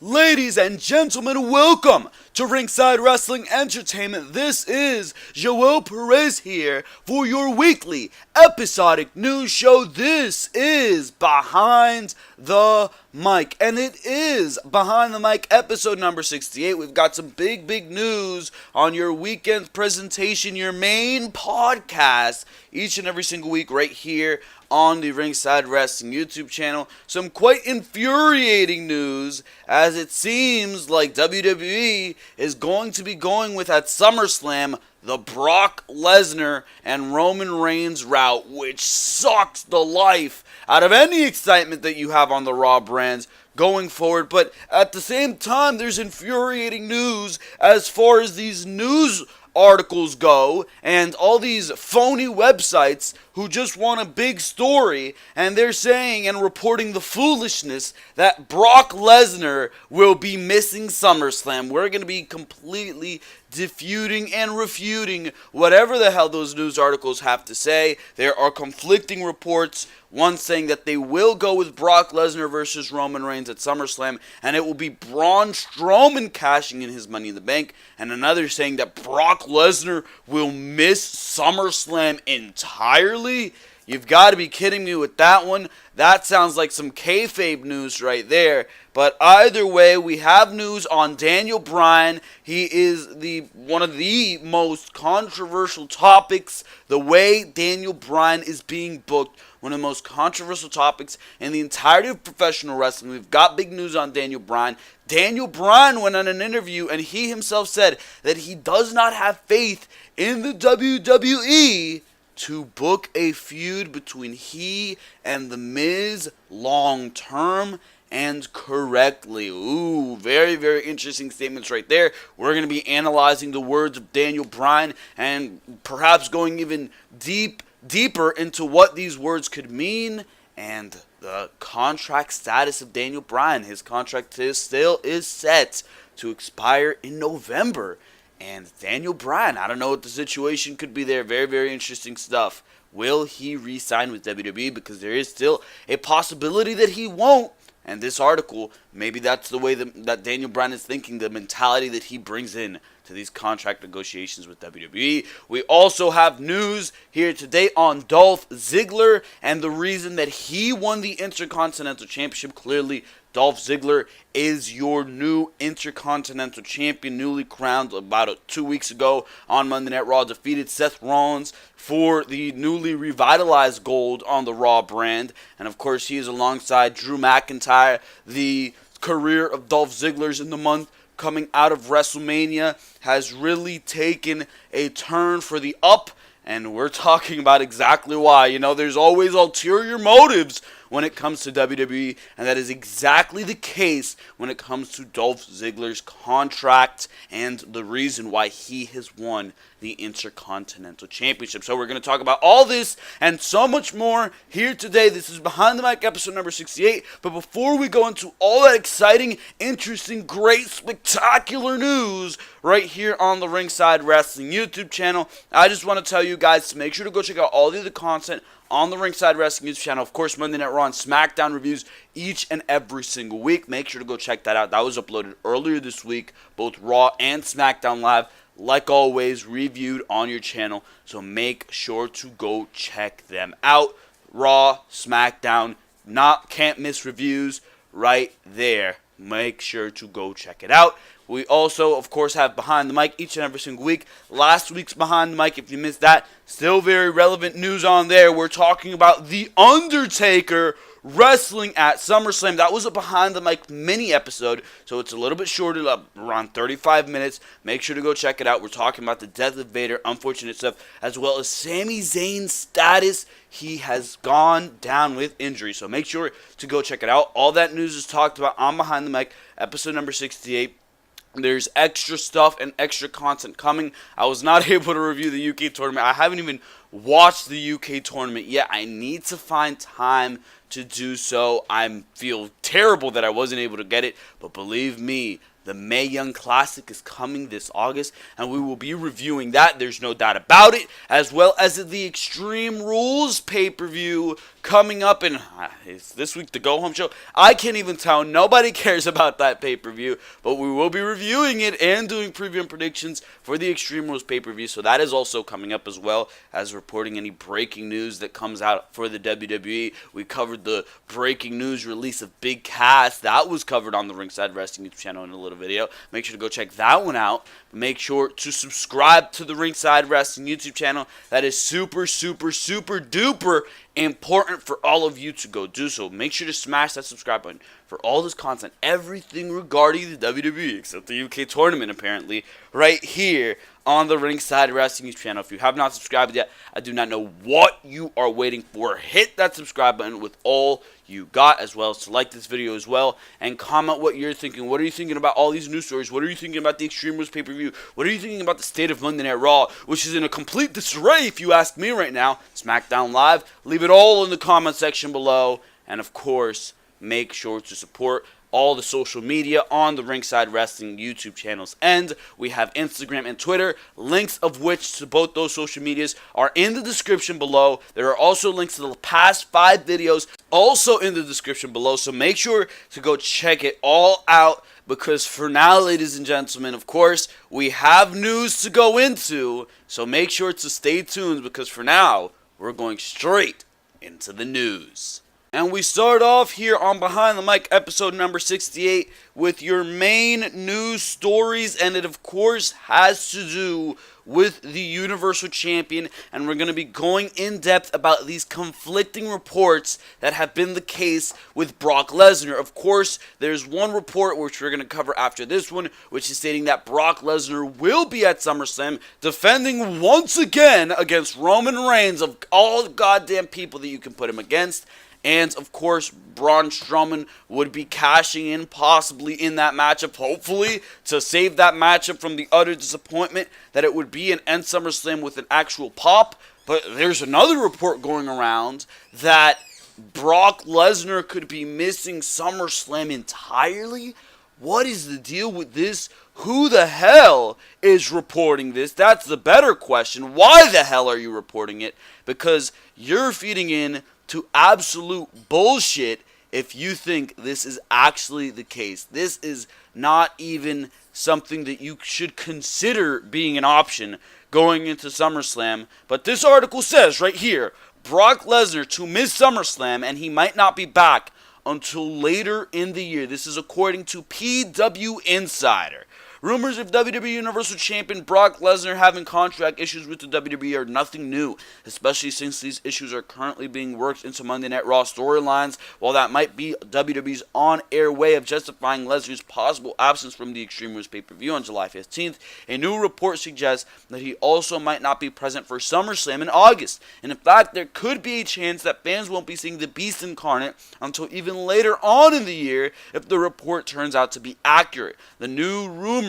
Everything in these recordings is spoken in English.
Ladies and gentlemen, welcome to Ringside Wrestling Entertainment. This is Joel Perez here for your weekly episodic news show. This is Behind the Mic, and it is Behind the Mic episode number 68. We've got some big news on your weekend presentation, your main podcast, each and every single week right here on the Ringside Wrestling YouTube channel. Some quite infuriating news, as it seems like WWE is going to be going with at Summerslam the Brock Lesnar and Roman Reigns route, which sucks the life out of any excitement that you have on the Raw brands going forward. But at the same time, there's infuriating news as far as these news articles go and all these phony websites who just want a big story, and they're saying and reporting the foolishness that Brock Lesnar will be missing SummerSlam. We're going to be completely disputing and refuting whatever the hell those news articles have to say. There are conflicting reports, one saying that they will go with Brock Lesnar versus Roman Reigns at SummerSlam, and it will be Braun Strowman cashing in his Money in the Bank, and another saying that Brock Lesnar will miss SummerSlam entirely. You've got to be kidding me with that one. That sounds like some kayfabe news right there. But either way, we have news on Daniel Bryan. He is one of the most controversial topics. The way Daniel Bryan is being booked, one of the most controversial topics in the entirety of professional wrestling. We've got big news on Daniel Bryan. Daniel Bryan went on an interview and he himself said that he does not have faith in the WWE to book a feud between he and The Miz long term and correctly. Ooh, very interesting statements right there. We're going to be analyzing the words of Daniel Bryan and perhaps going even deeper into what these words could mean and the contract status of Daniel Bryan. His contract still is set to expire in November. And Daniel Bryan, I don't know what the situation could be there. Very interesting stuff. Will he re-sign with WWE? Because there is still a possibility that he won't. And this article, maybe that's the way that Daniel Bryan is thinking, the mentality that he brings in to these contract negotiations with WWE. We also have news here today on Dolph Ziggler and the reason that he won the Intercontinental Championship. Clearly, Dolph Ziggler is your new Intercontinental Champion, newly crowned about 2 weeks ago on Monday Night Raw. Defeated Seth Rollins for the newly revitalized gold on the Raw brand. And of course, he is alongside Drew McIntyre. The career of Dolph Ziggler's in the month coming out of WrestleMania has really taken a turn for the up. And we're talking about exactly why. You know, there's always ulterior motives when it comes to WWE, and that is exactly the case when it comes to Dolph Ziggler's contract and the reason why he has won the Intercontinental Championship. So we're going to talk about all this and so much more here today. This is Behind the Mic episode number 68. But before we go into all that exciting, interesting, great, spectacular news right here on the Ringside Wrestling YouTube channel, I just want to tell you guys to make sure to go check out all the other content on the Ringside Wrestling YouTube channel. Of course, Monday Night Raw and Smackdown reviews each and every single week. Make sure to go check that out. That was uploaded earlier this week, both Raw and Smackdown Live, like always, reviewed on your channel. So make sure to go check them out. Raw, Smackdown, can't miss reviews right there. Make sure to go check it out. We also, of course, have Behind the Mic each and every single week. Last week's Behind the Mic, if you missed that, still very relevant news on there. We're talking about The Undertaker wrestling at SummerSlam. That was a Behind the Mic mini episode, so it's a little bit shorter, around 35 minutes. Make sure to go check it out. We're talking about the death of Vader, unfortunate stuff, as well as Sami Zayn's status. He has gone down with injury, so make sure to go check it out. All that news is talked about on Behind the Mic, episode number 68. There's extra stuff and extra content coming. I was not able to review the UK tournament. I haven't even watched the UK tournament yet. I need to find time to do so. I feel terrible that I wasn't able to get it, but believe me, The Mae Young Classic is coming this August, and we will be reviewing that. There's no doubt about it, as well as the Extreme Rules pay-per-view coming up in is this week, the Go Home Show. I can't even tell. Nobody cares about that pay-per-view, but we will be reviewing it and doing preview and predictions for the Extreme Rules pay-per-view. So that is also coming up, as well as reporting any breaking news that comes out for the WWE. We covered the breaking news release of Big Cass. That was covered on the Ringside Wrestling YouTube channel in a little video. Make sure to go check that one out. Make sure to subscribe to the Ringside Wrestling YouTube channel. That is super, super, super duper important for all of you to go do so. Make sure to smash that subscribe button for all this content, everything regarding the WWE, except the UK tournament apparently, right here on the Ringside Wrestling YouTube channel. If you have not subscribed yet, I do not know what you are waiting for. Hit that subscribe button with all you got, as well as to like this video as well, and comment what you're thinking. What are you thinking about all these news stories? What are you thinking about the Extreme Rules pay-per-view? What are you thinking about the state of Monday Night Raw, which is in a complete disarray if you ask me right now? Smackdown Live. Leave it all in the comment section below, and of course, make sure to support all the social media on the Ringside Wrestling YouTube channels. And we have Instagram and Twitter, links of which to both those social medias are in the description below. There are also links to the past 5 videos also in the description below. So make sure to go check it all out, because for now, ladies and gentlemen, of course, we have news to go into. So make sure to stay tuned, because for now, we're going straight into the news. And we start off here on Behind the Mic, episode number 68, with your main news stories, and it of course has to do with the Universal Champion, and we're going to be going in depth about these conflicting reports that have been the case with Brock Lesnar. Of course, there's one report which we're going to cover after this one, which is stating that Brock Lesnar will be at SummerSlam defending once again against Roman Reigns, of all the goddamn people that you can put him against. And, of course, Braun Strowman would be cashing in possibly in that matchup, hopefully, to save that matchup from the utter disappointment that it would be an end SummerSlam with an actual pop. But there's another report going around that Brock Lesnar could be missing SummerSlam entirely. What is the deal with this? Who the hell is reporting this? That's the better question. Why the hell are you reporting it? Because you're feeding in to absolute bullshit if you think this is actually the case. This is not even something that you should consider being an option going into SummerSlam. But this article says right here, Brock Lesnar to miss SummerSlam, and he might not be back until later in the year. This is according to PW Insider. Rumors of WWE Universal Champion Brock Lesnar having contract issues with the WWE are nothing new, especially since these issues are currently being worked into Monday Night Raw storylines. While that might be WWE's on-air way of justifying Lesnar's possible absence from the Extreme Rules pay-per-view on July 15th, a new report suggests that he also might not be present for SummerSlam in August. And in fact, there could be a chance that fans won't be seeing the Beast incarnate until even later on in the year if the report turns out to be accurate. The new rumors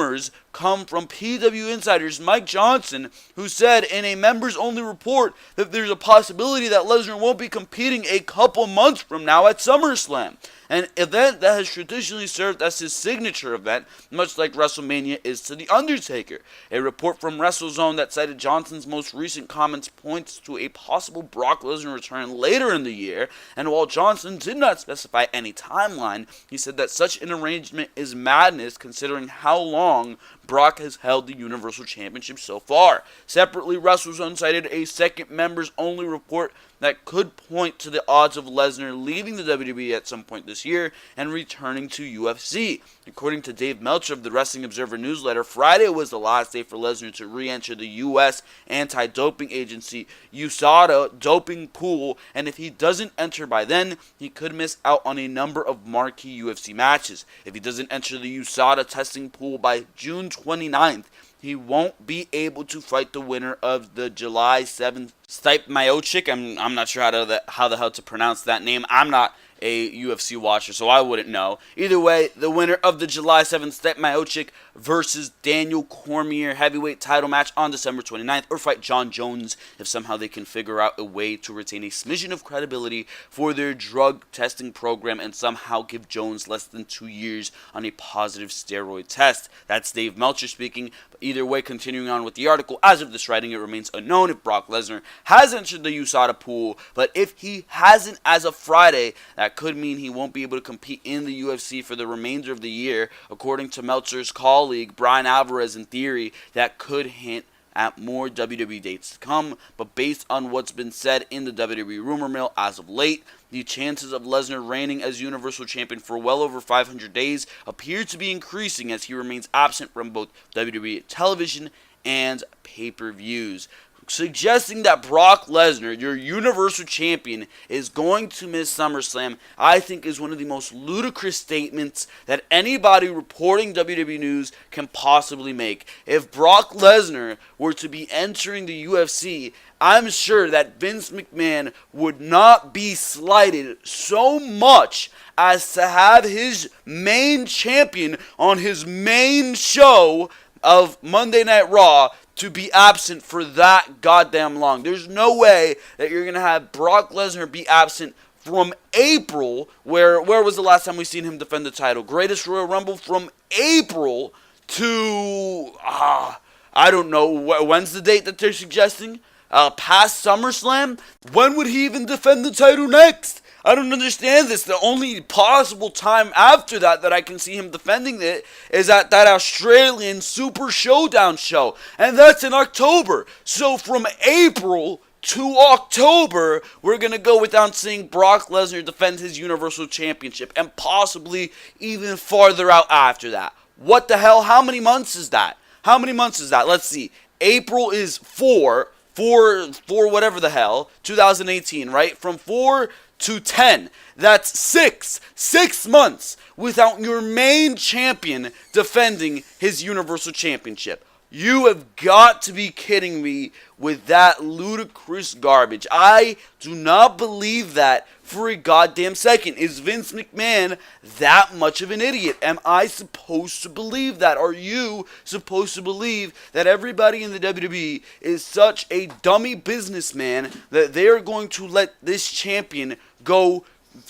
come from PW Insider's Mike Johnson, who said in a members-only report that there's a possibility that Lesnar won't be competing a couple months from now at SummerSlam, an event that has traditionally served as his signature event, much like WrestleMania is to The Undertaker. A report from WrestleZone that cited Johnson's most recent comments points to a possible Brock Lesnar return later in the year, and while Johnson did not specify any timeline, he said that such an arrangement is madness considering how long Brock has held the Universal Championship so far. Separately, WrestleZone cited a second members-only report that could point to the odds of Lesnar leaving the WWE at some point this year and returning to UFC. According to Dave Meltzer of the Wrestling Observer newsletter, Friday was the last day for Lesnar to re-enter the U.S. anti-doping agency USADA doping pool, and if he doesn't enter by then, he could miss out on a number of marquee UFC matches. If he doesn't enter the USADA testing pool by June 29th, he won't be able to fight the winner of the July 7th Stipe Miocic. I'm not sure how the hell to pronounce that name. I'm not a UFC watcher, so I wouldn't know. Either way, the winner of the July 7th Stipe Miocic versus Daniel Cormier heavyweight title match on December 29th, or fight John Jones if somehow they can figure out a way to retain a smidgen of credibility for their drug testing program and somehow give Jones less than 2 years on a positive steroid test. That's Dave Meltzer speaking. But either way, continuing on with the article, as of this writing, it remains unknown if Brock Lesnar has entered the USADA pool, but if he hasn't as of Friday, that could mean he won't be able to compete in the UFC for the remainder of the year. According to Meltzer's colleague, Brian Alvarez, in theory, that could hint at more WWE dates to come, but based on what's been said in the WWE rumor mill as of late, the chances of Lesnar reigning as Universal Champion for well over 500 days appear to be increasing as he remains absent from both WWE television and pay-per-views, suggesting that Brock Lesnar, your Universal Champion, is going to miss SummerSlam, I think is one of the most ludicrous statements that anybody reporting WWE news can possibly make. If Brock Lesnar were to be entering the UFC, I'm sure that Vince McMahon would not be slighted so much as to have his main champion on his main show of Monday Night Raw to be absent for that goddamn long. There's no way that you're going to have Brock Lesnar be absent from April, where was the last time we seen him defend the title? Greatest Royal Rumble, from April to, I don't know, when's the date that they're suggesting? Past SummerSlam? When would he even defend the title next? I don't understand this. The only possible time after that I can see him defending it is at that Australian Super Showdown show. And that's in October. So from April to October, we're going to go without seeing Brock Lesnar defend his Universal Championship. And possibly even farther out after that. What the hell? How many months is that? Let's see. April is 4 whatever the hell, 2018, right? From 4 to 10. That's 6 months without your main champion defending his Universal Championship. You have got to be kidding me with that ludicrous garbage. I do not believe that for a goddamn second. Is Vince McMahon that much of an idiot? Am I supposed to believe that? Are you supposed to believe that everybody in the WWE is such a dummy businessman that they are going to let this champion go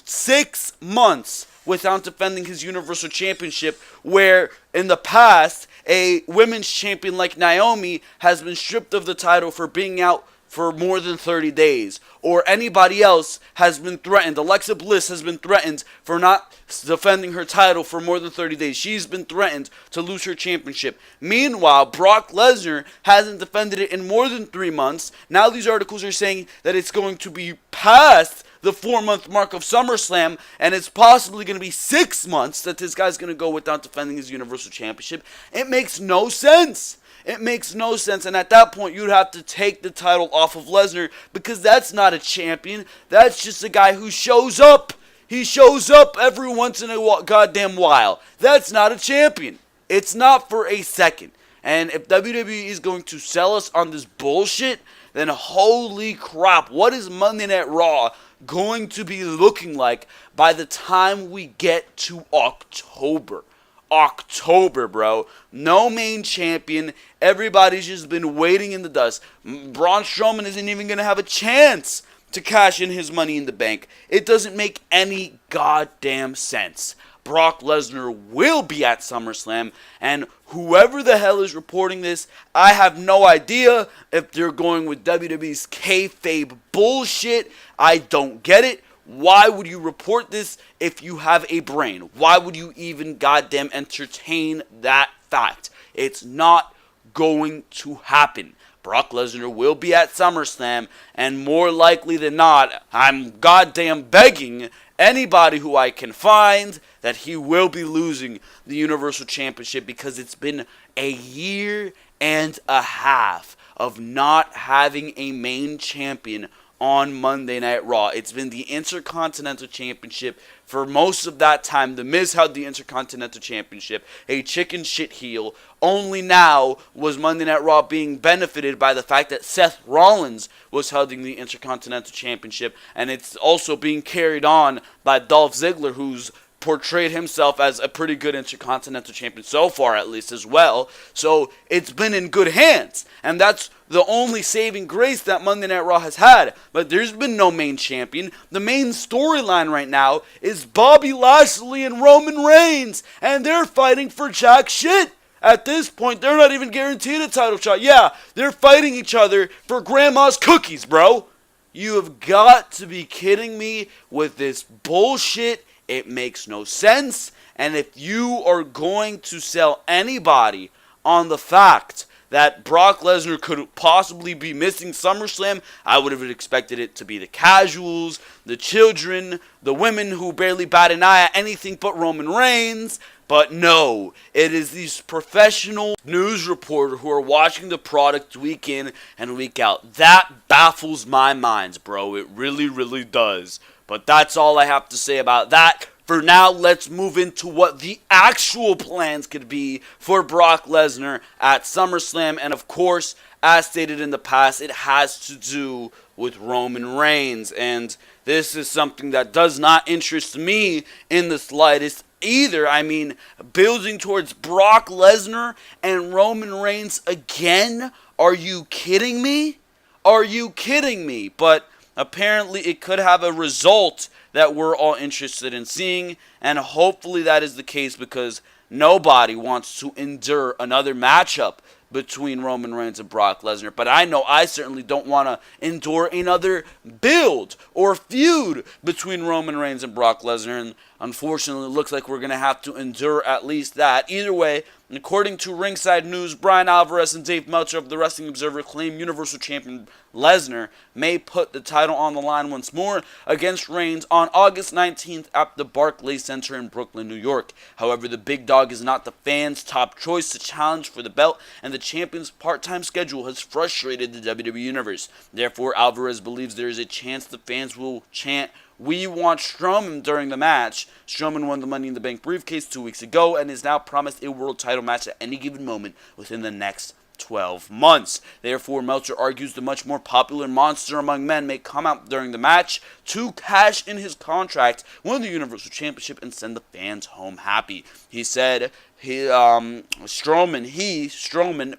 6 months without defending his Universal Championship, where in the past a women's champion like Naomi has been stripped of the title for being out for more than 30 days, or anybody else has been threatened. Alexa Bliss has been threatened for not defending her title for more than 30 days. She's been threatened to lose her championship. Meanwhile, Brock Lesnar hasn't defended it in more than 3 months. Now these articles are saying that it's going to be past the 4-month mark of SummerSlam, and it's possibly going to be 6 months that this guy's going to go without defending his Universal Championship. It makes no sense. And at that point, you'd have to take the title off of Lesnar, because that's not a champion. That's just a guy who shows up. He shows up every once in a goddamn while. That's not a champion. It's not for a second. And if WWE is going to sell us on this bullshit, then holy crap, what is Monday Night Raw going to be looking like by the time we get to October? October, bro. No main champion. Everybody's just been waiting in the dust. Braun Strowman isn't even going to have a chance to cash in his Money in the Bank. It doesn't make any goddamn sense. Brock Lesnar will be at SummerSlam, and whoever the hell is reporting this, I have no idea if they're going with WWE's kayfabe bullshit. I don't get it. Why would you report this if you have a brain? Why would you even goddamn entertain that fact? It's not going to happen. Brock Lesnar will be at SummerSlam, and more likely than not, I'm goddamn begging anybody who I can find that he will be losing the Universal Championship, because it's been a year and a half of not having a main champion on Monday Night Raw. It's been the Intercontinental Championship For most of that time, The Miz held the Intercontinental Championship, a chicken shit heel. Only now was Monday Night Raw being benefited by the fact that Seth Rollins was holding the Intercontinental Championship, and it's also being carried on by Dolph Ziggler, who's portrayed himself as a pretty good Intercontinental Champion so far, at least, as well. So it's been in good hands, and that's the only saving grace that Monday Night Raw has had. But there's been no main champion. The main storyline right now is Bobby Lashley and Roman Reigns, and they're fighting for jack shit. At this point, they're not even guaranteed a title shot. Yeah, they're fighting each other for grandma's cookies, bro. You have got to be kidding me with this bullshit. It makes no sense. And if you are going to sell anybody on the fact that Brock Lesnar could possibly be missing SummerSlam, I would have expected it to be the casuals, the children, the women who barely bat an eye at anything but Roman Reigns. But no, it is these professional news reporters who are watching the product week in and week out. That baffles my mind, bro. It really, really does. But that's all I have to say about that. For now, let's move into what the actual plans could be for Brock Lesnar at SummerSlam. And of course, as stated in the past, it has to do with Roman Reigns. And this is something that does not interest me in the slightest either. I mean, building towards Brock Lesnar and Roman Reigns again? Are you kidding me? Are you kidding me? But apparently it could have a result that we're all interested in seeing, and hopefully that is the case, because nobody wants to endure another matchup between Roman Reigns and Brock Lesnar. But I know I certainly don't want to endure another build or feud between Roman Reigns and Brock Lesnar, and unfortunately it looks like we're going to have to endure at least that. Either way, according to Ringside News, Bryan Alvarez and Dave Meltzer of the Wrestling Observer claim Universal Champion Lesnar may put the title on the line once more against Reigns on August 19th at the Barclays Center in Brooklyn, New York. However, the big dog is not the fans' top choice to challenge for the belt, and the champion's part-time schedule has frustrated the WWE Universe. Therefore, Alvarez believes there is a chance the fans will chant, "We want Strowman" during the match. Strowman won the Money in the Bank briefcase 2 weeks ago and is now promised a world title match at any given moment within the next 12 months. Therefore, Meltzer argues the much more popular monster among men may come out during the match to cash in his contract, win the Universal Championship, and send the fans home happy. He said Strowman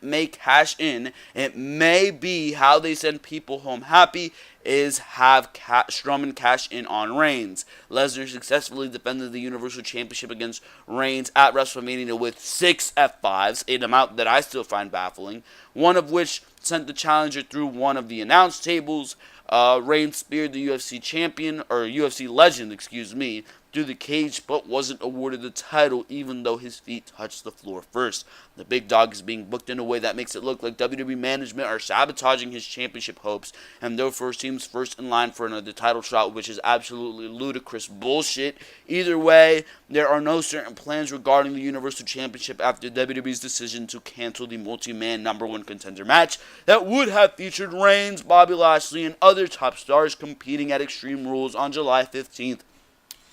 may cash in. It may be how they send people home happy is have Strowman cash in on Reigns. Lesnar successfully defended the Universal Championship against Reigns at WrestleMania with 6 F5s, an amount that I still find baffling, one of which sent the challenger through one of the announce tables. Reigns speared the UFC legend, through the cage, but wasn't awarded the title even though his feet touched the floor first. The big dog is being booked in a way that makes it look like WWE management are sabotaging his championship hopes, and therefore seems first in line for another title shot, which is absolutely ludicrous bullshit. Either way, there are no certain plans regarding the Universal Championship after WWE's decision to cancel the multi-man number one contender match that would have featured Reigns, Bobby Lashley, and other top stars competing at Extreme Rules on July 15th.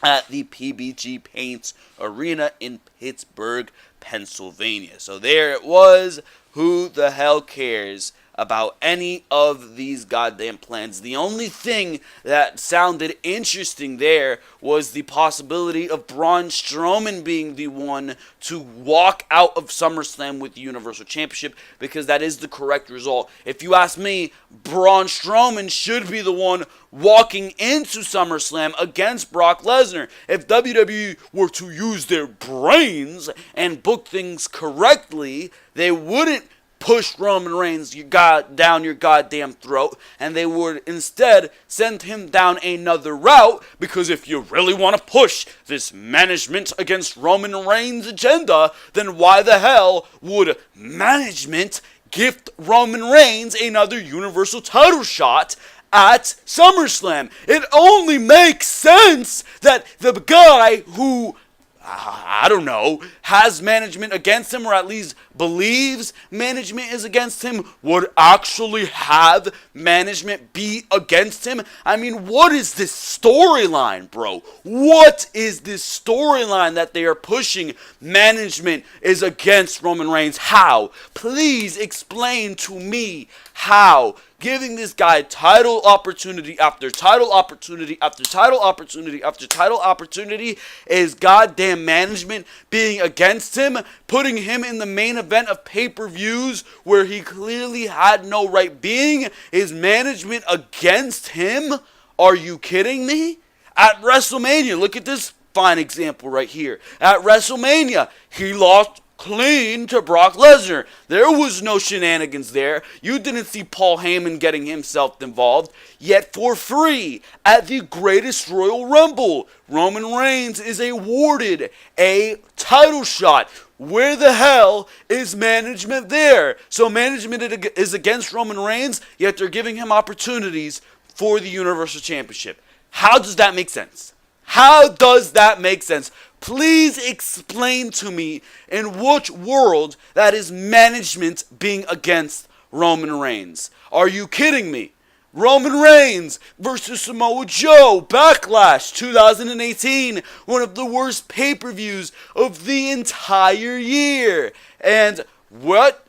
At the PBG Paints Arena in Pittsburgh, Pennsylvania. So there it was. Who the hell cares about any of these goddamn plans? The only thing that sounded interesting there was the possibility of Braun Strowman being the one to walk out of SummerSlam with the Universal Championship, because that is the correct result. If you ask me, Braun Strowman should be the one walking into SummerSlam against Brock Lesnar. If WWE were to use their brains and book things correctly, they wouldn't push Roman Reigns down your goddamn throat, and they would instead send him down another route, because if you really want to push this management against Roman Reigns agenda, then why the hell would management gift Roman Reigns another Universal title shot at SummerSlam? It only makes sense that the guy who, I don't know, has management against him, or at least believes management is against him would actually have management be against him? I mean, what is this storyline, bro? What is this storyline that they are pushing? Management is against Roman Reigns. How? Please explain to me how. Giving this guy title opportunity after title opportunity after title opportunity after title opportunity is goddamn management being against him, putting him in the main event of pay-per-views where he clearly had no right being. Is management against him? Are you kidding me? At WrestleMania, look at this fine example right here. At WrestleMania, he lost clean to Brock Lesnar. There was no shenanigans there. You didn't see Paul Heyman getting himself involved. Yet for free, at the greatest Royal Rumble, Roman Reigns is awarded a title shot. Where the hell is management there? So management is against Roman Reigns, yet they're giving him opportunities for the Universal Championship. How does that make sense? How does that make sense? Please explain to me in which world that is management being against Roman Reigns. Are you kidding me? Roman Reigns versus Samoa Joe, Backlash 2018, one of the worst pay-per-views of the entire year. And what?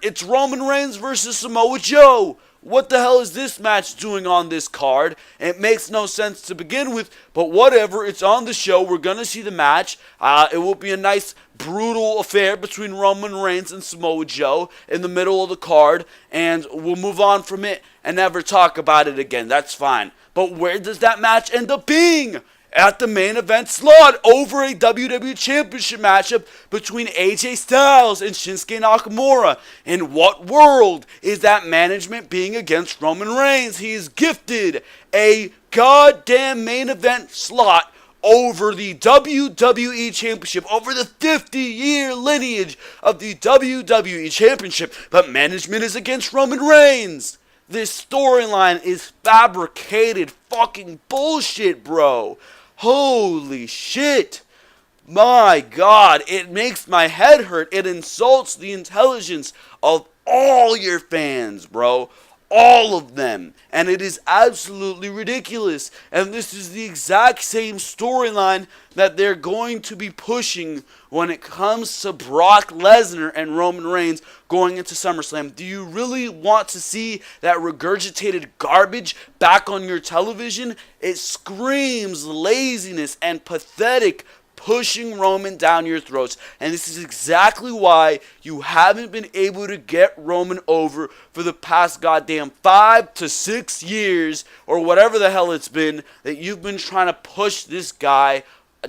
It's Roman Reigns versus Samoa Joe. What the hell is this match doing on this card? It makes no sense to begin with, but whatever, it's on the show. We're going to see the match. It will be a nice, brutal affair between Roman Reigns and Samoa Joe in the middle of the card, and we'll move on from it and never talk about it again. That's fine. But where does that match end up being? At the main event slot over a WWE Championship matchup between AJ Styles and Shinsuke Nakamura. In what world is that management being against Roman Reigns? He is gifted a goddamn main event slot over the WWE Championship, over the 50-year lineage of the WWE Championship, but management is against Roman Reigns. This storyline is fabricated fucking bullshit, bro. Holy shit. My God, it makes my head hurt. It insults the intelligence of all your fans, bro. All of them. And it is absolutely ridiculous. And this is the exact same storyline that they're going to be pushing when it comes to Brock Lesnar and Roman Reigns going into SummerSlam. Do you really want to see that regurgitated garbage back on your television? It screams laziness and pathetic pushing Roman down your throats. And this is exactly why you haven't been able to get Roman over for the past goddamn 5 to 6 years, or whatever the hell it's been, that you've been trying to push this guy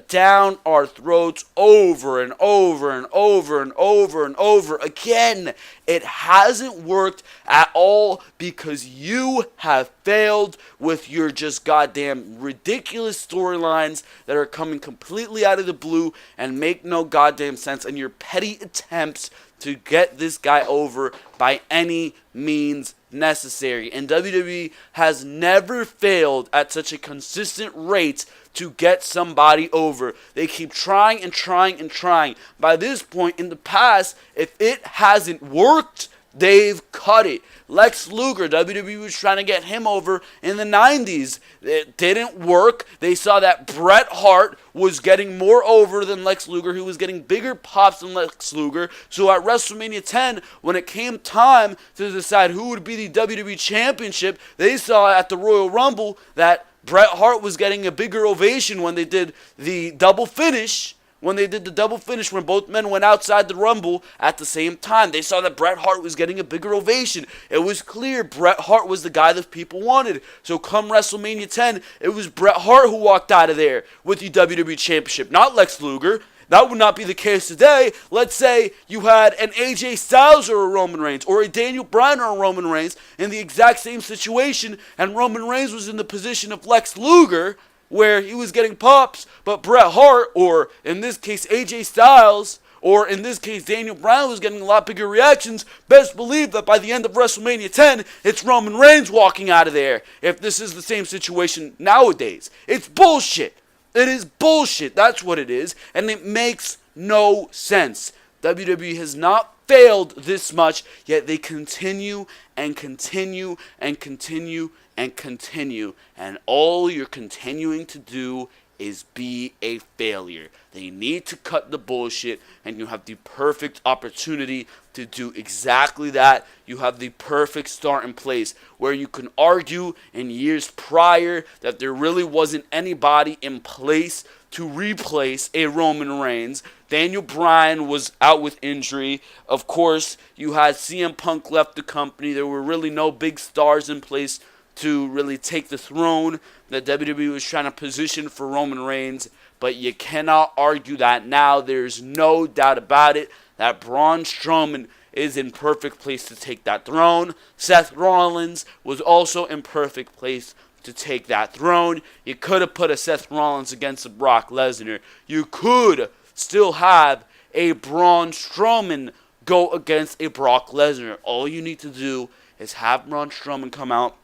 down our throats over and over and over and over and over again. It hasn't worked at all because you have failed with your just goddamn ridiculous storylines that are coming completely out of the blue and make no goddamn sense, and your petty attempts to get this guy over by any means necessary. And WWE has never failed at such a consistent rate to get somebody over. They keep trying and trying and trying. By this point in the past, if it hasn't worked, they've cut it. Lex Luger, WWE was trying to get him over in the 90s. It didn't work. They saw that Bret Hart was getting more over than Lex Luger. He was getting bigger pops than Lex Luger. So at WrestleMania 10, when it came time to decide who would be the WWE Championship, they saw at the Royal Rumble that Bret Hart was getting a bigger ovation when they did the double finish. When both men went outside the Rumble at the same time, they saw that Bret Hart was getting a bigger ovation. It was clear Bret Hart was the guy that people wanted. So come WrestleMania 10, it was Bret Hart who walked out of there with the WWE Championship, not Lex Luger. That would not be the case today. Let's say you had an AJ Styles or a Roman Reigns, or a Daniel Bryan or a Roman Reigns in the exact same situation, and Roman Reigns was in the position of Lex Luger, where he was getting pops, but Bret Hart, or in this case AJ Styles, or in this case Daniel Bryan was getting a lot bigger reactions. Best believe that by the end of WrestleMania 10, it's Roman Reigns walking out of there, if this is the same situation nowadays. It's bullshit. It is bullshit. That's what it is. And it makes no sense. WWE has not failed this much, yet they continue and continue and continue and continue, and all you're continuing to do is be a failure. They need to cut the bullshit, and you have the perfect opportunity to do exactly that. You have the perfect start in place where you can argue in years prior that there really wasn't anybody in place to replace a Roman Reigns. Daniel Bryan was out with injury. Of course, you had CM Punk left the company. There were really no big stars in place to really take the throne that WWE was trying to position for Roman Reigns. But you cannot argue that now. There's no doubt about it that Braun Strowman is in perfect place to take that throne. Seth Rollins was also in perfect place to take that throne. You could have put a Seth Rollins against a Brock Lesnar. You could still have a Braun Strowman go against a Brock Lesnar. All you need to do is have Braun Strowman come out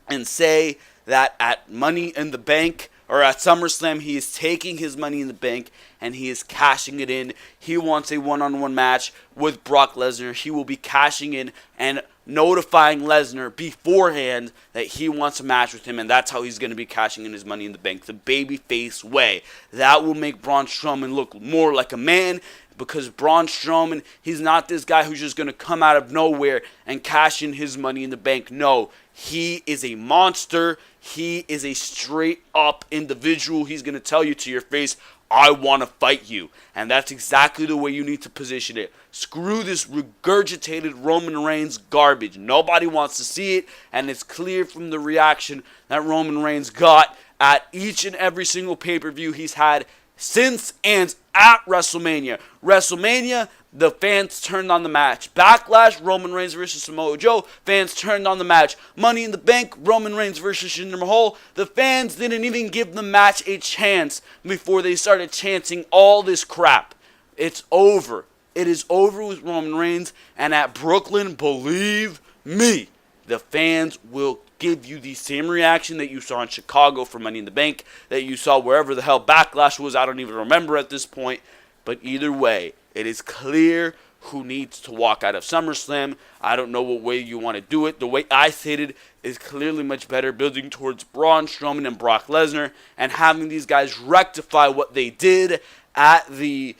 and say that at Money in the Bank, or at SummerSlam, he is taking his Money in the Bank and he is cashing it in. He wants a one-on-one match with Brock Lesnar. He will be cashing in and notifying Lesnar beforehand that he wants a match with him, and that's how he's going to be cashing in his Money in the Bank, the babyface way. That will make Braun Strowman look more like a man, because Braun Strowman, he's not this guy who's just going to come out of nowhere and cash in his Money in the Bank. No, he is a monster. He is a straight-up individual. He's going to tell you to your face, I want to fight you. And that's exactly the way you need to position it. Screw this regurgitated Roman Reigns garbage. Nobody wants to see it, and it's clear from the reaction that Roman Reigns got at each and every single pay-per-view he's had since and at WrestleMania. WrestleMania, the fans turned on the match. Backlash, Roman Reigns versus Samoa Joe, fans turned on the match. Money in the Bank, Roman Reigns versus Jinder Mahal, the fans didn't even give the match a chance before they started chanting all this crap. It's over. It is over with Roman Reigns, and at Brooklyn, believe me, the fans will give you the same reaction that you saw in Chicago for Money in the Bank, that you saw wherever the hell Backlash was. I don't even remember at this point. But either way, it is clear who needs to walk out of SummerSlam. I don't know what way you want to do it. The way I stated is clearly much better, building towards Braun Strowman and Brock Lesnar and having these guys rectify what they did at the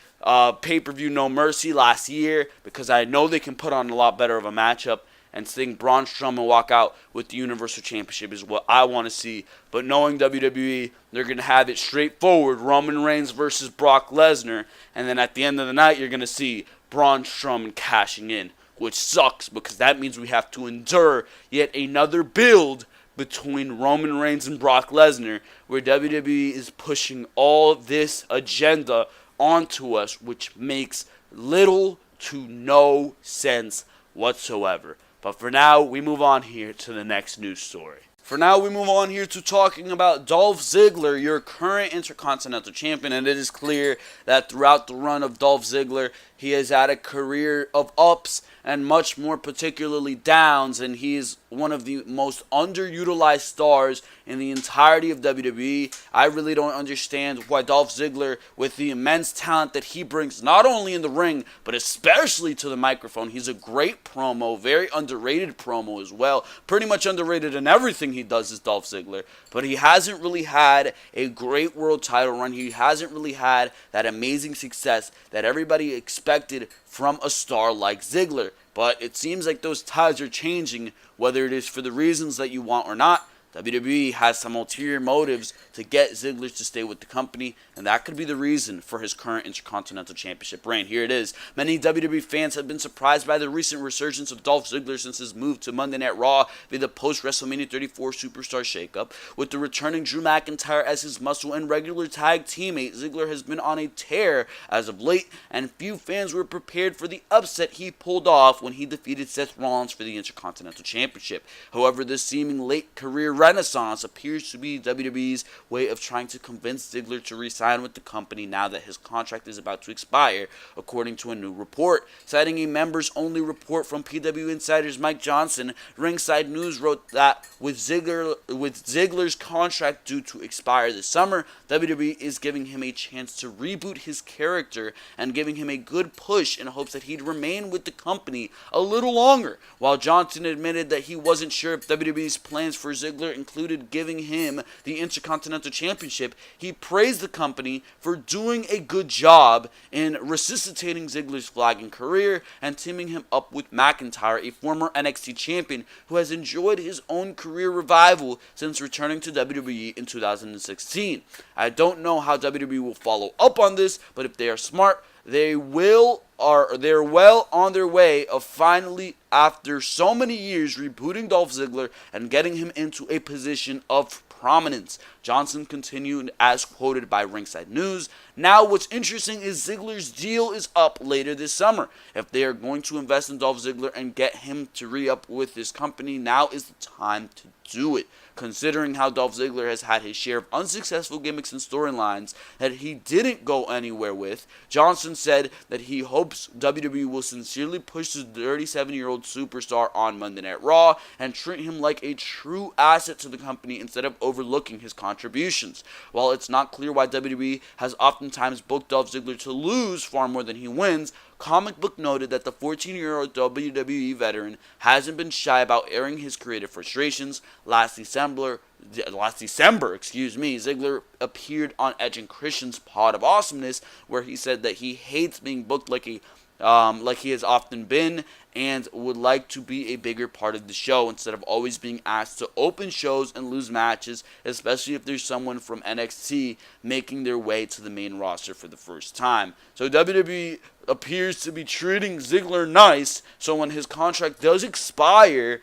pay-per-view No Mercy last year, because I know they can put on a lot better of a matchup. And seeing Braun Strowman walk out with the Universal Championship is what I want to see. But knowing WWE, they're going to have it straightforward. Roman Reigns versus Brock Lesnar. And then at the end of the night, you're going to see Braun Strowman cashing in. Which sucks, because that means we have to endure yet another build between Roman Reigns and Brock Lesnar, where WWE is pushing all this agenda onto us, which makes little to no sense whatsoever. But for now, we move on here to the next news story. For now, we move on here to talking about Dolph Ziggler, your current Intercontinental Champion, and it is clear that throughout the run of Dolph Ziggler, he has had a career of ups and much more particularly downs, and he is one of the most underutilized stars in the entirety of WWE. I really don't understand why Dolph Ziggler, with the immense talent that he brings, not only in the ring, but especially to the microphone, he's a great promo, very underrated promo as well, pretty much underrated in everything he does is Dolph Ziggler, but he hasn't really had a great world title run. He hasn't really had that amazing success that everybody expected from a star like Ziggler. But it seems like those tides are changing, whether it is for the reasons that you want or not. WWE has some ulterior motives to get Ziggler to stay with the company, and that could be the reason for his current Intercontinental Championship reign. Here it is. Many WWE fans have been surprised by the recent resurgence of Dolph Ziggler since his move to Monday Night Raw via the post-WrestleMania 34 Superstar Shakeup. With the returning Drew McIntyre as his muscle and regular tag teammate, Ziggler has been on a tear as of late, and few fans were prepared for the upset he pulled off when he defeated Seth Rollins for the Intercontinental Championship. However, this seeming late career renaissance appears to be WWE's way of trying to convince Ziggler to resign with the company now that his contract is about to expire, according to a new report. Citing a members-only report from PW Insider's Mike Johnson, Ringside News wrote that with Ziggler's contract due to expire this summer, WWE is giving him a chance to reboot his character and giving him a good push in hopes that he'd remain with the company a little longer. While Johnson admitted that he wasn't sure if WWE's plans for Ziggler included giving him the Intercontinental Championship, he praised the company for doing a good job in resuscitating Ziggler's flagging career and teaming him up with McIntyre, a former NXT champion who has enjoyed his own career revival since returning to WWE in 2016. I don't know how WWE will follow up on this, but if they are smart, they're well on their way of finally, after so many years, rebooting Dolph Ziggler and getting him into a position of prominence. Johnson continued as quoted by Ringside News. Now what's interesting is Ziggler's deal is up later this summer. If they are going to invest in Dolph Ziggler and get him to re-up with his company, now is the time to do it. Considering how Dolph Ziggler has had his share of unsuccessful gimmicks and storylines that he didn't go anywhere with, Johnson said that he hopes WWE will sincerely push the 37-year-old superstar on Monday Night Raw and treat him like a true asset to the company instead of overlooking his contributions. While it's not clear why WWE has oftentimes booked Dolph Ziggler to lose far more than he wins, Comic Book noted that the 14-year-old WWE veteran hasn't been shy about airing his creative frustrations. Last December, Ziggler appeared on Edge and Christian's Pod of Awesomeness, where he said that he hates being booked like he has often been, and would like to be a bigger part of the show instead of always being asked to open shows and lose matches, especially if there's someone from NXT making their way to the main roster for the first time. So WWE appears to be treating Ziggler nice, so when his contract does expire,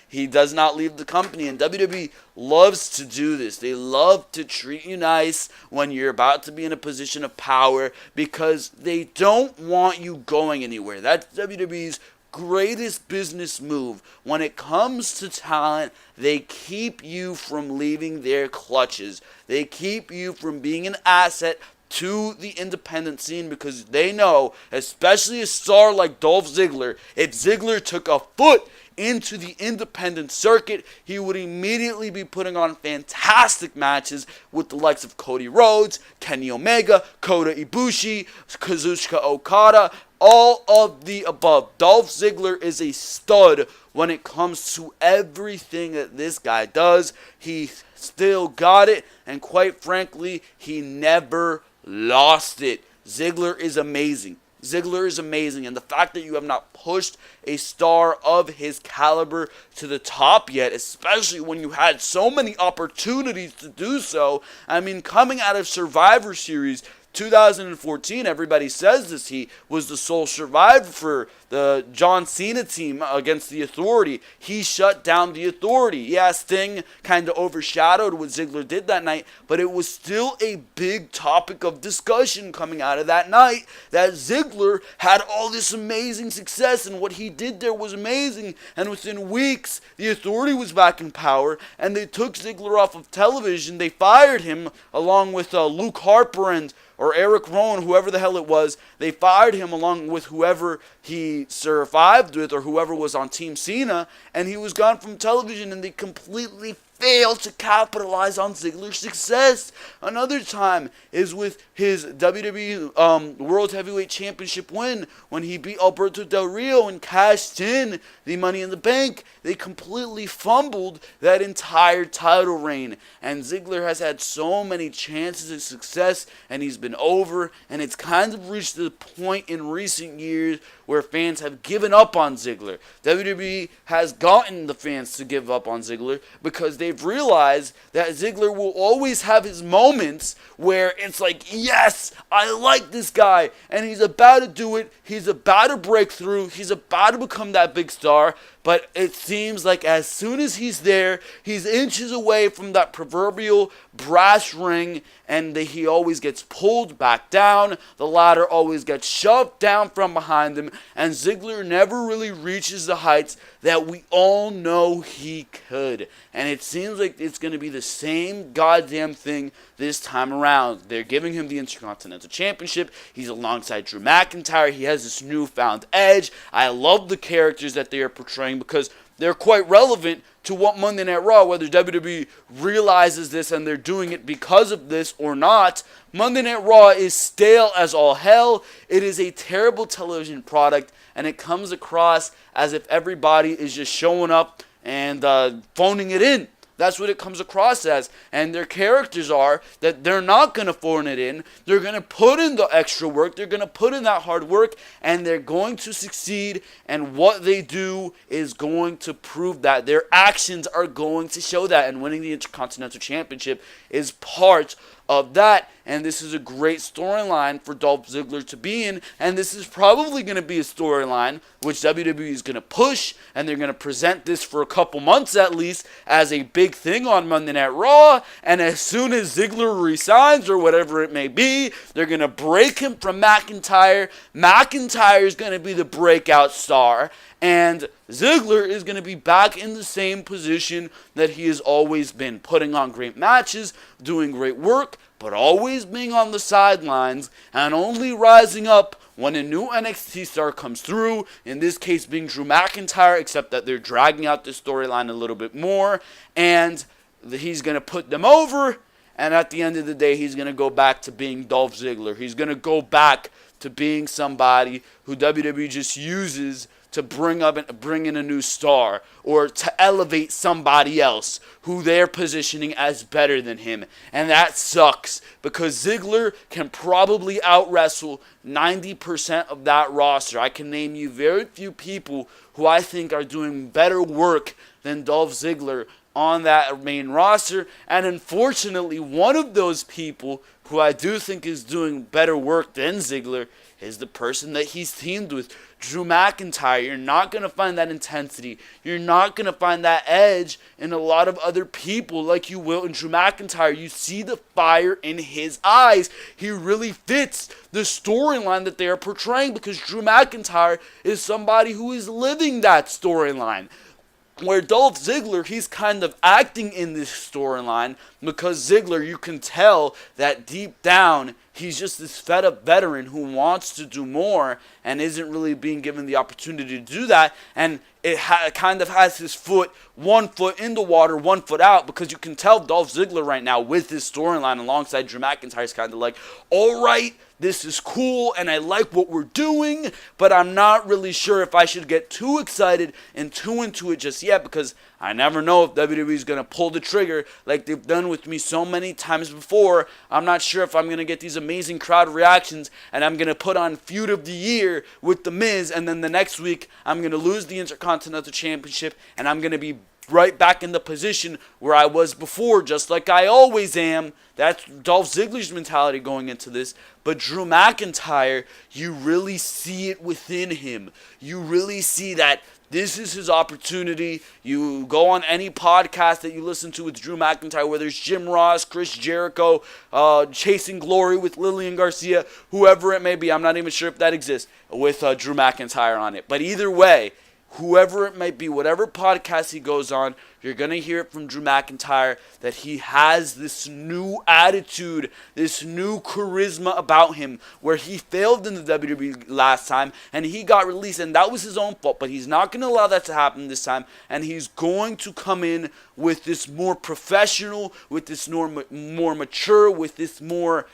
he does not leave the company, and WWE loves to do this. They love to treat you nice when you're about to be in a position of power because they don't want you going anywhere. That's WWE's greatest business move. When it comes to talent, they keep you from leaving their clutches. They keep you from being an asset to the independent scene because they know, especially a star like Dolph Ziggler, if Ziggler took a foot into the independent circuit, he would immediately be putting on fantastic matches with the likes of Cody Rhodes, Kenny Omega, Kota Ibushi, Kazuchika Okada, all of the above. Dolph Ziggler is a stud when it comes to everything that this guy does. He still got it, and quite frankly, he never lost it. Ziggler is amazing. Ziggler is amazing, and the fact that you have not pushed a star of his caliber to the top yet, especially when you had so many opportunities to do so. I mean, coming out of Survivor Series 2014, everybody says this, he was the sole survivor for the John Cena team against the Authority. He shut down the Authority. Yeah, Sting kind of overshadowed what Ziggler did that night, but it was still a big topic of discussion coming out of that night, that Ziggler had all this amazing success, and what he did there was amazing, and within weeks, the Authority was back in power, and they took Ziggler off of television. They fired him, along with Luke Harper or Eric Rowan, whoever the hell it was. They fired him along with whoever he survived with or whoever was on Team Cena, and he was gone from television, and they completely failed to capitalize on Ziggler's success. Another time is with his WWE World Heavyweight Championship win when he beat Alberto Del Rio and cashed in the Money in the Bank. They completely fumbled that entire title reign, and Ziggler has had so many chances of success, and he's been over, and it's kind of reached the point in recent years where fans have given up on Ziggler. WWE has gotten the fans to give up on Ziggler because they've realized that Ziggler will always have his moments where it's like, yes, I like this guy, and he's about to do it, he's about to break through, he's about to become that big star, but it seems like as soon as he's there, he's inches away from that proverbial brass ring, and he always gets pulled back down. The ladder always gets shoved down from behind him, and Ziggler never really reaches the heights that we all know he could. And it seems like it's going to be the same goddamn thing this time around. They're giving him the Intercontinental Championship. He's alongside Drew McIntyre. He has this newfound edge. I love the characters that they are portraying because they're quite relevant to what Monday Night Raw, whether WWE realizes this and they're doing it because of this or not. Monday Night Raw is stale as all hell. It is a terrible television product, and it comes across as if everybody is just showing up and phoning it in. That's what it comes across as. And their characters are that they're not going to phone it in. They're going to put in the extra work. They're going to put in that hard work. And they're going to succeed. And what they do is going to prove that. Their actions are going to show that. And winning the Intercontinental Championship is part of that. And this is a great storyline for Dolph Ziggler to be in. And this is probably going to be a storyline which WWE is going to push. And they're going to present this for a couple months at least as a big thing on Monday Night Raw. And as soon as Ziggler resigns or whatever it may be, they're going to break him from McIntyre. McIntyre is going to be the breakout star. And Ziggler is going to be back in the same position that he has always been, putting on great matches, doing great work, but always being on the sidelines and only rising up when a new NXT star comes through, in this case being Drew McIntyre, except that they're dragging out the storyline a little bit more, and he's going to put them over, and at the end of the day, he's going to go back to being Dolph Ziggler. He's going to go back to being somebody who WWE just uses to bring in a new star or to elevate somebody else who they're positioning as better than him. And that sucks because Ziggler can probably out-wrestle 90% of that roster. I can name you very few people who I think are doing better work than Dolph Ziggler on that main roster. And unfortunately, one of those people who I do think is doing better work than Ziggler is the person that he's teamed with, Drew McIntyre. You're not going to find that intensity. You're not going to find that edge in a lot of other people like you will in Drew McIntyre. You see the fire in his eyes. He really fits the storyline that they are portraying because Drew McIntyre is somebody who is living that storyline. Where Dolph Ziggler, he's kind of acting in this storyline because Ziggler, you can tell that deep down, he's just this fed up veteran who wants to do more and isn't really being given the opportunity to do that. And it kind of has his one foot in the water, 1 foot out, because you can tell Dolph Ziggler right now with this storyline alongside Drew McIntyre is kind of like, all right, this is cool and I like what we're doing, but I'm not really sure if I should get too excited and too into it just yet because I never know if WWE is going to pull the trigger like they've done with me so many times before. I'm not sure if I'm going to get these amazing crowd reactions and I'm going to put on Feud of the Year with The Miz, and then the next week I'm going to lose the Intercontinental Championship and I'm going to be right back in the position where I was before, just like I always am. That's Dolph Ziggler's mentality going into this. But Drew McIntyre, you really see it within him. You really see that this is his opportunity. You go on any podcast that you listen to with Drew McIntyre, whether it's Jim Ross, Chris Jericho, Chasing Glory with Lillian Garcia, whoever it may be. I'm not even sure if that exists with Drew McIntyre on it. But either way, whoever it might be, whatever podcast he goes on, you're going to hear it from Drew McIntyre that he has this new attitude, this new charisma about him, where he failed in the WWE last time and he got released and that was his own fault, but he's not going to allow that to happen this time, and he's going to come in with this more professional, with this more mature, with this more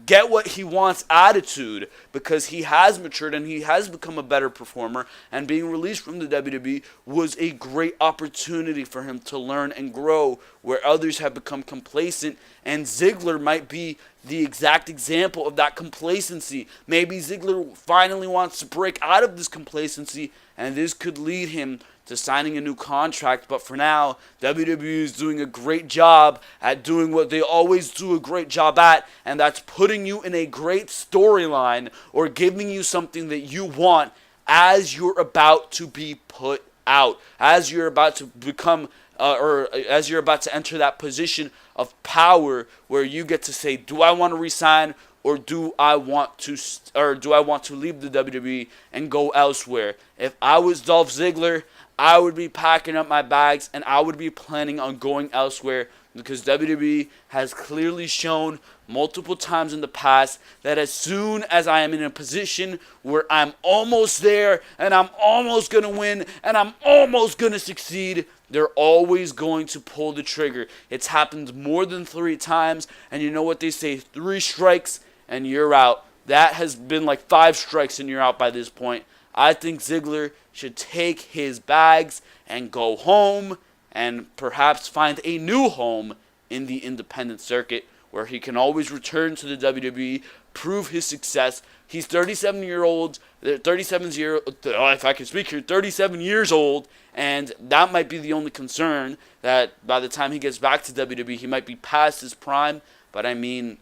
get what he wants attitude, because he has matured and he has become a better performer, and being released from the WWE was a great opportunity for him to learn and grow where others have become complacent, and Ziggler might be the exact example of that complacency. Maybe Ziggler finally wants to break out of this complacency and this could lead him to signing a new contract, but for now, WWE is doing a great job at doing what they always do a great job at, and that's putting you in a great storyline or giving you something that you want as you're about to be put out, as you're about to become or as you're about to enter that position of power where you get to say, do I want to resign or do I want to leave the WWE and go elsewhere? If I was Dolph Ziggler, I would be packing up my bags and I would be planning on going elsewhere, because WWE has clearly shown multiple times in the past that as soon as I am in a position where I'm almost there and I'm almost going to win and I'm almost going to succeed, they're always going to pull the trigger. It's happened more than 3 times, and you know what they say, 3 strikes and you're out. That has been like 5 strikes and you're out by this point. I think Ziggler should take his bags and go home and perhaps find a new home in the independent circuit where he can always return to the WWE, prove his success. He's 37 years old, if I can speak here, 37 years old, and that might be the only concern, that by the time he gets back to WWE, he might be past his prime. But I mean,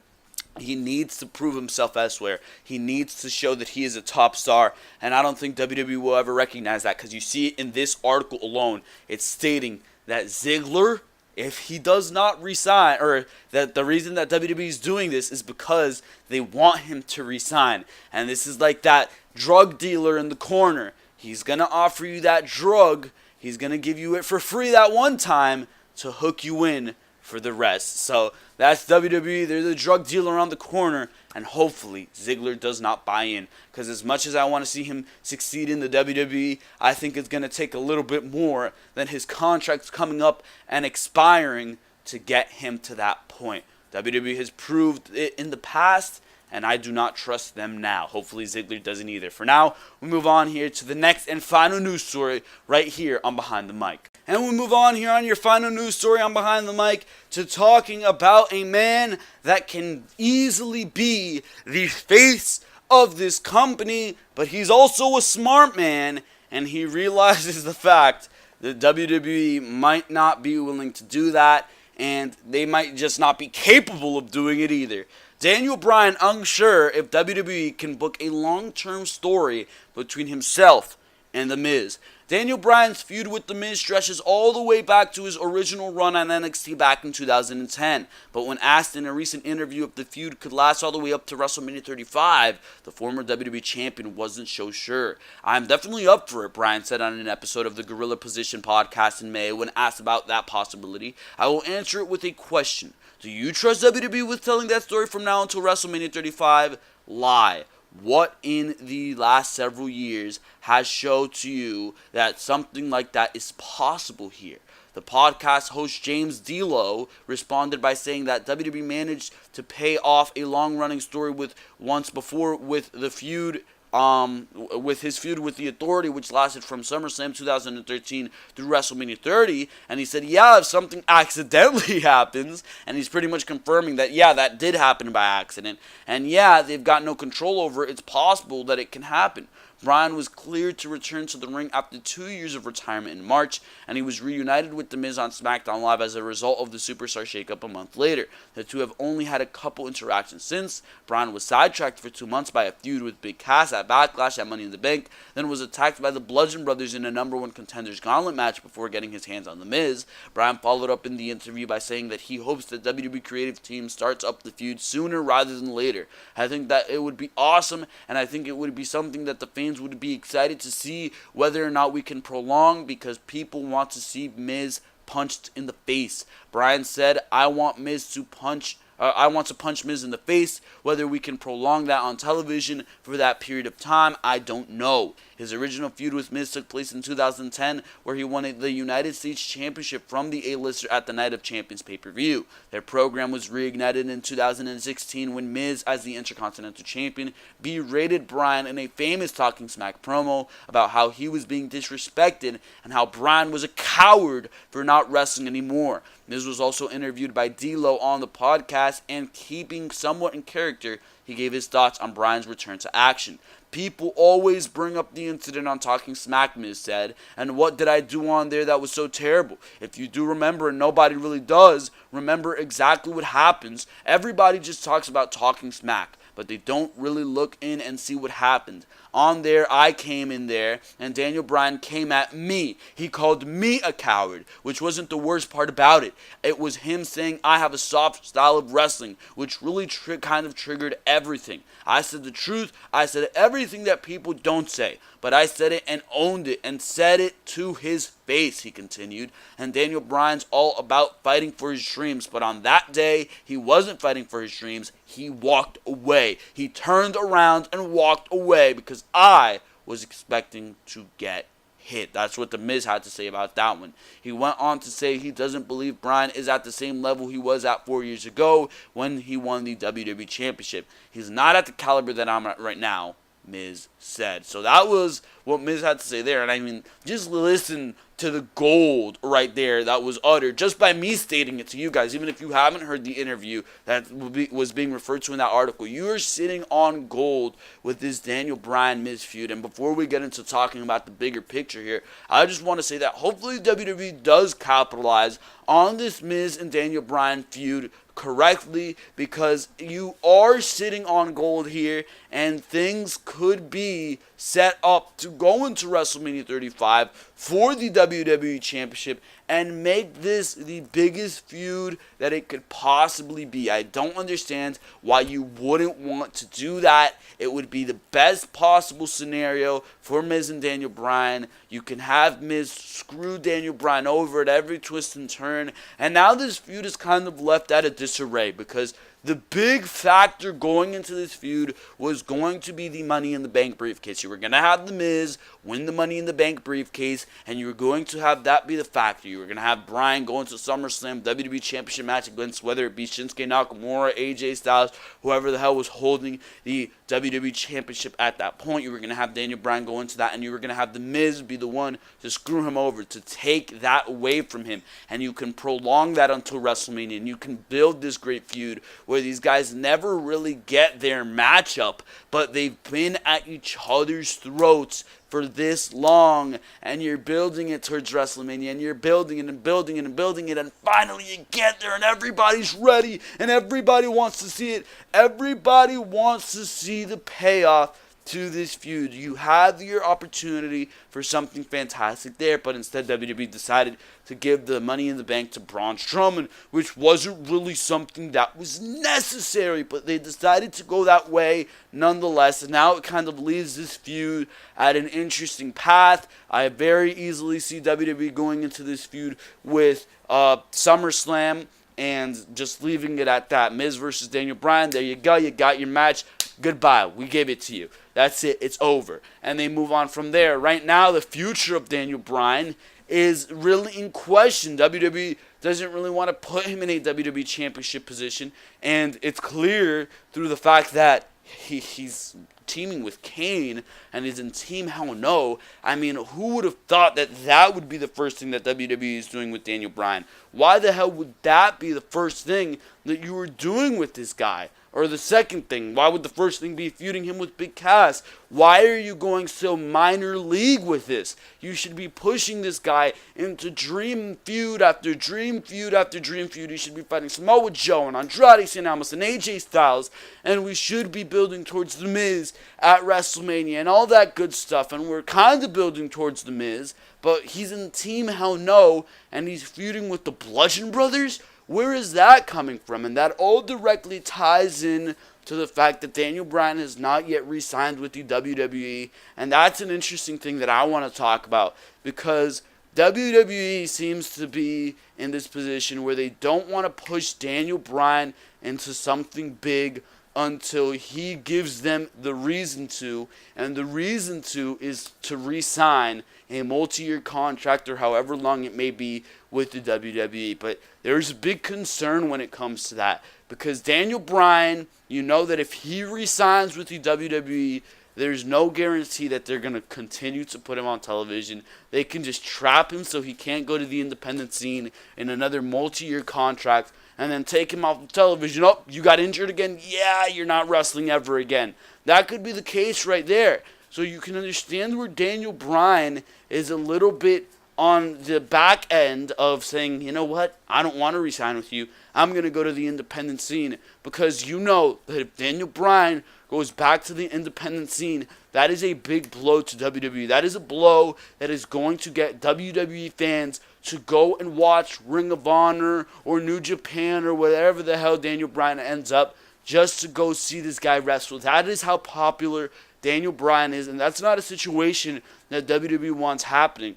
he needs to prove himself elsewhere. He needs to show that he is a top star, and I don't think WWE will ever recognize that, because you see in this article alone, it's stating that Ziggler, if he does not resign, or that the reason that WWE is doing this is because they want him to resign. And this is like that drug dealer in the corner. He's going to offer you that drug. He's going to give you it for free that one time to hook you in for the rest. So that's WWE. They're the drug dealer around the corner, and hopefully Ziggler does not buy in, because as much as I want to see him succeed in the WWE, I think it's going to take a little bit more than his contract's coming up and expiring to get him to that point. WWE has proved it in the past, and I do not trust them now. Hopefully Ziggler doesn't either. For now, we move on here to the next and final news story right here on Behind the Mic. And we move on here on your final news story on Behind the Mic to talking about a man that can easily be the face of this company, but he's also a smart man, and he realizes the fact that WWE might not be willing to do that, and they might just not be capable of doing it either. Daniel Bryan unsure if WWE can book a long-term story between himself and The Miz. Daniel Bryan's feud with The Miz stretches all the way back to his original run on NXT back in 2010. But when asked in a recent interview if the feud could last all the way up to WrestleMania 35, the former WWE champion wasn't so sure. "I'm definitely up for it," Bryan said on an episode of the Gorilla Position podcast in May when asked about that possibility. "I will answer it with a question. Do you trust WWE with telling that story from now until WrestleMania 35? Lie. What in the last several years has showed to you that something like that is possible here?" The podcast host James D'Lo responded by saying that WWE managed to pay off a long-running story once before with the feud, with his feud with the Authority, which lasted from Summerslam 2013 through WrestleMania 30, and he said, yeah, if something accidentally happens, and he's pretty much confirming that, yeah, that did happen by accident, and yeah, they've got no control over it, it's possible that it can happen. Bryan was cleared to return to the ring after 2 years of retirement in March, and he was reunited with The Miz on Smackdown Live as a result of the Superstar shakeup a month later. The two have only had a couple interactions since. Bryan was sidetracked for 2 months by a feud with Big Cass at Backlash at Money in the Bank, then was attacked by the Bludgeon Brothers in a number 1 Contenders Gauntlet match before getting his hands on The Miz. Bryan followed up in the interview by saying that he hopes the WWE creative team starts up the feud sooner rather than later. "I think that it would be awesome, and I think it would be something that the fans would be excited to see whether or not we can prolong, because people want to see Miz punched in the face." Bryan said, I want to punch Miz in the face. Whether we can prolong that on television for that period of time, I don't know. His original feud with Miz took place in 2010, where he won the United States Championship from the A-lister at the Night of Champions pay-per-view. Their program was reignited in 2016 when Miz, as the Intercontinental Champion, berated Bryan in a famous Talking Smack promo about how he was being disrespected and how Bryan was a coward for not wrestling anymore. Miz was also interviewed by D'Lo on the podcast, and keeping somewhat in character, he gave his thoughts on Bryan's return to action. "People always bring up the incident on Talking Smack," Miz said, "and what did I do on there that was so terrible? If you do remember, and nobody really does remember exactly what happens, everybody just talks about Talking Smack. but they don't really look in and see what happened. On there, I came in there, and Daniel Bryan came at me. He called me a coward, which wasn't the worst part about it. It was him saying I have a soft style of wrestling, which really kind of triggered everything. I said the truth. I said everything that people don't say. But I said it and owned it and said it to his face, he continued. And Daniel Bryan's all about fighting for his dreams. But on that day, he wasn't fighting for his dreams. He walked away. He turned around and walked away because I was expecting to get hit. That's what The Miz had to say about that one. He went on to say he doesn't believe Bryan is at the same level he was at 4 years ago when he won the WWE Championship. He's not at the caliber that I'm at right now, Miz said. So that was what Miz had to say there. And I mean, just listen to the gold right there that was uttered just by me stating it to you guys. Even if you haven't heard the interview that was being referred to in that article, you are sitting on gold with this Daniel Bryan Miz feud. And before we get into talking about the bigger picture here, I just want to say that hopefully WWE does capitalize on this Miz and Daniel Bryan feud correctly, because you are sitting on gold here and things could be set up to go into WrestleMania 35 for the WWE Championship and make this the biggest feud that it could possibly be. I don't understand why you wouldn't want to do that. It would be the best possible scenario for Miz and Daniel Bryan. You can have Miz screw Daniel Bryan over at every twist and turn. And now this feud is kind of left at a disarray because the big factor going into this feud was going to be the Money in the Bank briefcase. You were going to have The Miz win the Money in the Bank briefcase, and you were going to have that be the factor. You were going to have Bryan go into Summerslam WWE Championship match against whether it be Shinsuke Nakamura, AJ Styles, whoever the hell was holding the WWE Championship at that point. You were going to have Daniel Bryan go into that, and you were going to have The Miz be the one to screw him over, to take that away from him. And you can prolong that until WrestleMania, and you can build this great feud where these guys never really get their matchup, but they've been at each other's throats for this long, and you're building it towards WrestleMania, and you're building it and building it and building it, and finally you get there, and everybody's ready, and everybody wants to see it. Everybody wants to see the payoff to this feud. You have your opportunity for something fantastic there, but instead WWE decided to give the Money in the Bank to Braun Strowman, which wasn't really something that was necessary, but they decided to go that way nonetheless, and now it kind of leaves this feud at an interesting path. I very easily see WWE going into this feud with SummerSlam and just leaving it at that. Miz versus Daniel Bryan, there you go, you got your match. Goodbye, we gave it to you. That's it, it's over. And they move on from there. Right now, the future of Daniel Bryan is really in question. WWE doesn't really want to put him in a WWE Championship position, and it's clear through the fact that he's teaming with Kane and he's in Team Hell No. I mean, who would have thought that that would be the first thing that WWE is doing with Daniel Bryan? Why the hell would that be the first thing that you were doing with this guy? Or the second thing, why would the first thing be feuding him with Big Cass? Why are you going so minor league with this? You should be pushing this guy into dream feud after dream feud after dream feud. He should be fighting Samoa Joe and Andrade Cien Almas and AJ Styles. And we should be building towards The Miz at WrestleMania and all that good stuff. And we're kind of building towards The Miz, but he's in Team Hell No and he's feuding with the Bludgeon Brothers? Where is that coming from? And that all directly ties in to the fact that Daniel Bryan has not yet re-signed with the WWE. And that's an interesting thing that I want to talk about, because WWE seems to be in this position where they don't want to push Daniel Bryan into something big until he gives them the reason to, and the reason to is to re-sign a multi-year contract or however long it may be with the WWE. But there's a big concern when it comes to that, because Daniel Bryan, you know that if he re-signs with the WWE, there's no guarantee that they're going to continue to put him on television. They can just trap him so he can't go to the independent scene in another multi-year contract and then take him off of television. Oh, you got injured again? Yeah, you're not wrestling ever again. That could be the case right there. So you can understand where Daniel Bryan is a little bit on the back end of saying, you know what, I don't want to resign with you. I'm going to go to the independent scene, because you know that if Daniel Bryan goes back to the independent scene, that is a big blow to WWE. That is a blow that is going to get WWE fans to go and watch Ring of Honor or New Japan or whatever the hell Daniel Bryan ends up, just to go see this guy wrestle. That is how popular Daniel Bryan is, and that's not a situation that WWE wants happening.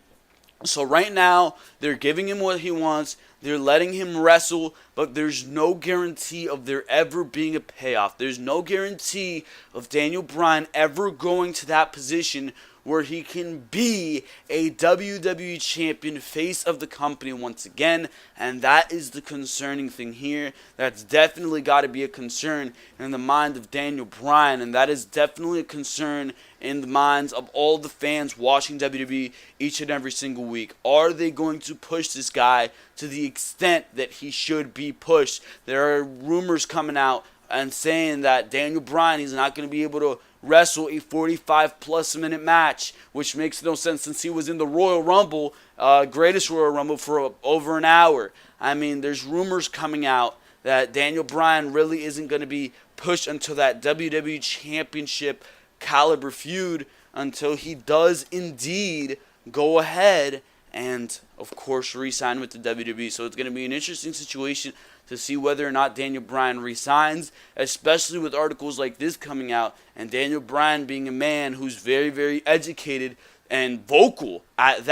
So right now, they're giving him what he wants. They're letting him wrestle, but there's no guarantee of there ever being a payoff. There's no guarantee of Daniel Bryan ever going to that position where he can be a WWE champion, face of the company once again, and that is the concerning thing here. That's definitely got to be a concern in the mind of Daniel Bryan, and that is definitely a concern in the minds of all the fans watching WWE each and every single week. Are they going to push this guy to the extent that he should be pushed? There are rumors coming out and saying that Daniel Bryan is not going to be able to wrestle a 45-plus minute match, which makes no sense since he was in the Royal Rumble, greatest Royal Rumble, for over an hour. I mean, there's rumors coming out that Daniel Bryan really isn't going to be pushed until that WWE Championship caliber feud, until he does indeed go ahead and, of course, re-sign with the WWE. So it's going to be an interesting situation to see whether or not Daniel Bryan resigns, especially with articles like this coming out, and Daniel Bryan being a man who's very, very educated and vocal at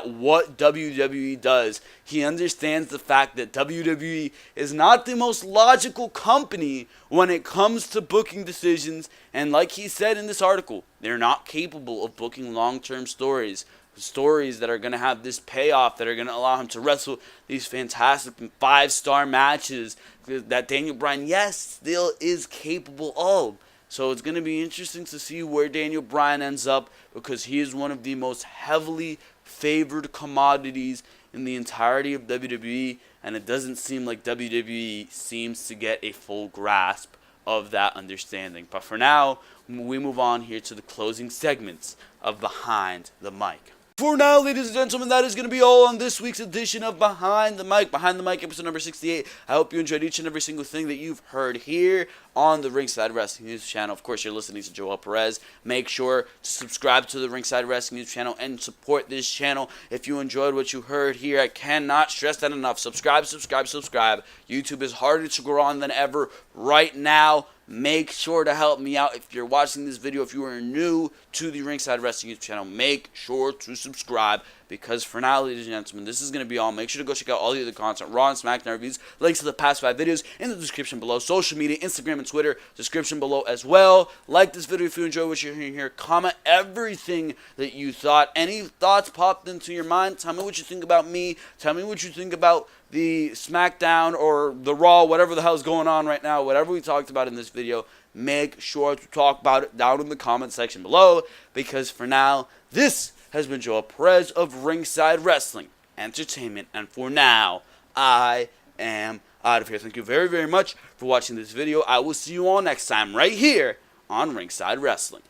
what WWE does. He understands the fact that WWE is not the most logical company when it comes to booking decisions, and like he said in this article, they're not capable of booking long-term stories that are going to have this payoff, that are going to allow him to wrestle these fantastic 5-star matches that Daniel Bryan, yes, still is capable of. So it's going to be interesting to see where Daniel Bryan ends up, because he is one of the most heavily favored commodities in the entirety of WWE, and it doesn't seem like WWE seems to get a full grasp of that understanding. But for now, we move on here to the closing segments of Behind the Mic. For now, ladies and gentlemen, that is going to be all on this week's edition of Behind the Mic. Behind the Mic, episode number 68. I hope you enjoyed each and every single thing that you've heard here on the Ringside Wrestling News channel. Of course, you're listening to Joel Perez. Make sure to subscribe to the Ringside Wrestling News channel and support this channel if you enjoyed what you heard here. I cannot stress that enough. Subscribe, subscribe, subscribe. YouTube is harder to grow on than ever right now. Make sure to help me out if you're watching this video. If you are new to the Ringside Wrestling YouTube channel, make sure to subscribe, because for now, ladies and gentlemen, this is going to be all. Make sure to go check out all the other content, Raw and Smackdown reviews, links to the past 5 videos in the description below, social media, Instagram and Twitter, description below as well. Like this video if you enjoy what you're hearing here. Comment everything that you thought. Any thoughts popped into your mind? Tell me what you think about me. Tell me what you think about the Smackdown or the Raw, whatever the hell is going on right now, whatever we talked about in this video. Make sure to talk about it down in the comment section below, because for now, this has been Joel Perez of Ringside Wrestling Entertainment, and for now, I am out of here. Thank you very, very much for watching this video. I will see you all next time right here on Ringside Wrestling.